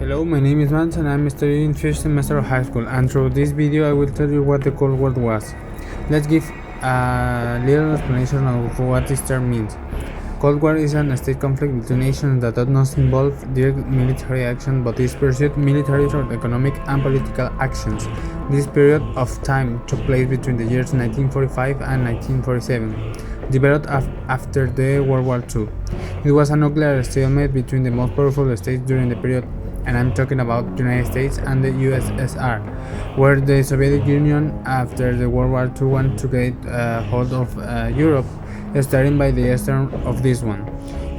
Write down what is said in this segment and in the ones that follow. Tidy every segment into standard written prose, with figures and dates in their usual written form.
Hello, my name is Vance and I'm studying first semester of high school, and through this video I will tell you what the Cold War was. Let's give a little explanation of what this term means. Cold War is an state conflict between nations that does not involve direct military action but is pursued military or economic and political actions. This period of time took place between the years 1945 and 1947, developed after the World War II. It was a nuclear stalemate between the most powerful states during the period, and I'm talking about the United States and the USSR, where the Soviet Union, after the World War II, wanted to get hold of Europe, starting by the eastern of this one.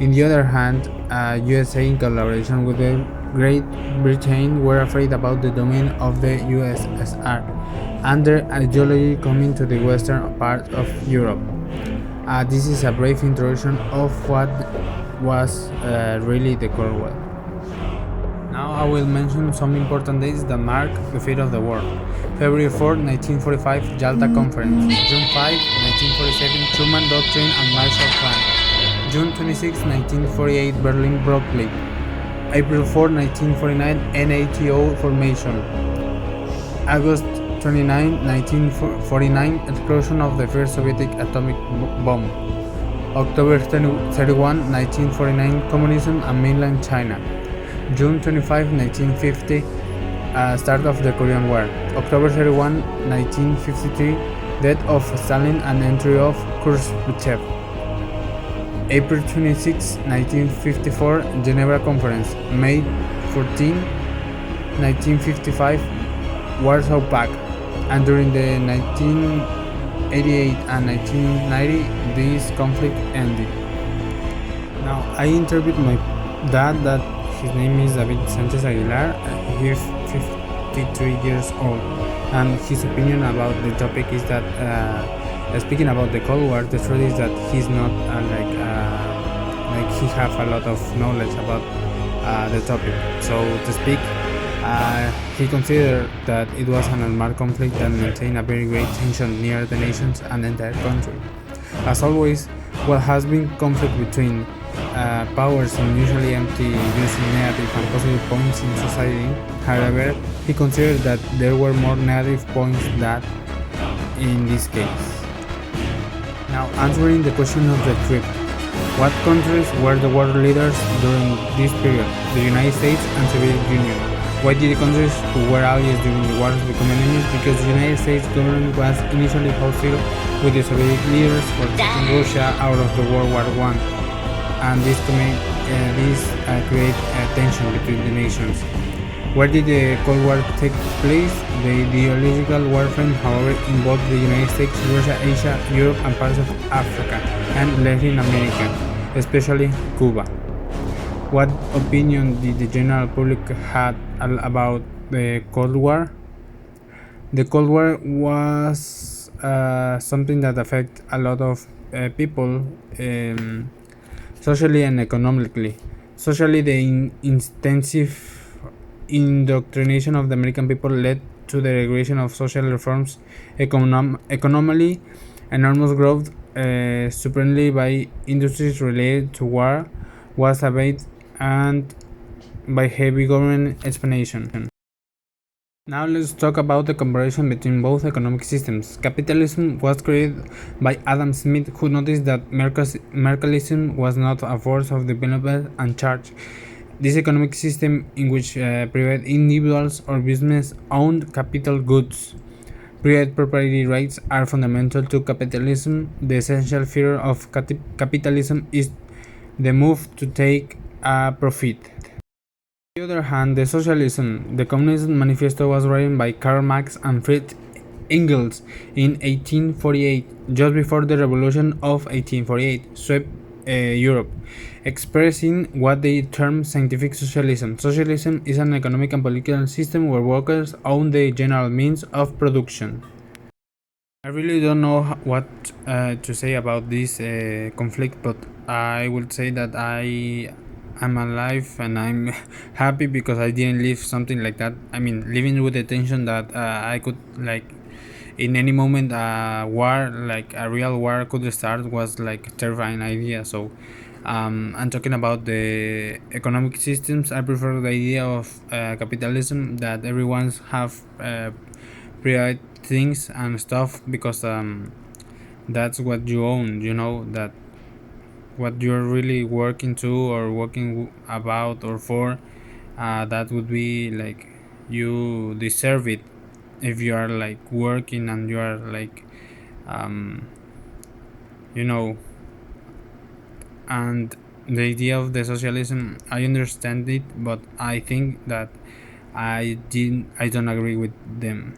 On the other hand, USA, in collaboration with the Great Britain, were afraid about the domain of the USSR and their ideology coming to the western part of Europe. This is a brief introduction of what was really the Cold War. Now I will mention some important dates that mark the fate of the war. February 4, 1945, Yalta Conference. June 5, 1947, Truman Doctrine and Marshall Plan. June 26, 1948, Berlin Blockade. April 4, 1949, NATO formation. August 29, 1949, explosion of the first Soviet atomic bomb. October 31, 1949, communism and mainland China. June 25, 1950, start of the Korean War. October 31, 1953, death of Stalin and entry of Khrushchev. April 26, 1954, Geneva Conference. May 14, 1955, Warsaw Pact. And during the 1988 and 1990, this conflict ended. Now, I interviewed my dad that his name is David Sanchez Aguilar. He's 53 years old, and his opinion about the topic is that, speaking about the Cold War, the truth is that he's not like he have a lot of knowledge about the topic. So to speak, he considered that it was an unmarked conflict that maintained a very great tension near the nations and the entire country. As always, what has been conflict between powers and usually empty, using negative and positive points in society. However, he considered that there were more negative points than in this case. Now, answering the question of the trip, what countries were the world leaders during this period? The United States and Soviet Union. Why did the countries who were allies during the wars become enemies? Because the United States government was initially hostile with the Soviet leaders for taking Russia out of the World War I, and this create tension between the nations. Where did the Cold War take place? The ideological warfare, however, involved the United States, Russia, Asia, Europe, and parts of Africa and Latin America, especially Cuba. What opinion did the general public had about the Cold War? The Cold War was something that affected a lot of people, socially and economically. Socially, the intensive indoctrination of the American people led to the regulation of social reforms. Economically, enormous growth, supremely by industries related to war, was abated and by heavy government expansion. Now let's talk about the comparison between both economic systems. Capitalism was created by Adam Smith, who noticed that Mercantilism was not a force of development and charge. This economic system in which private individuals or business owned capital goods. Private property rights are fundamental to capitalism. The essential feature of capitalism is the move to take a profit. On the other hand, the Communist Manifesto was written by Karl Marx and Friedrich Engels in 1848, just before the Revolution of 1848 swept Europe, expressing what they term scientific socialism. Socialism is an economic and political system where workers own the general means of production. I really don't know what to say about this conflict, but I would say that I'm alive and I'm happy because I didn't live something like that. I mean, living with the tension that I could, like, in any moment war, like a real war, could start, was like a terrifying idea. So And talking about the economic systems, I prefer the idea of capitalism, that everyone's have private things and stuff, because that's what you own. You know that what you're really working to, or working about or for, that would be like you deserve it if you are like working and you are like um, you know. And the idea of the socialism, I understand it, but I think that I don't agree with them.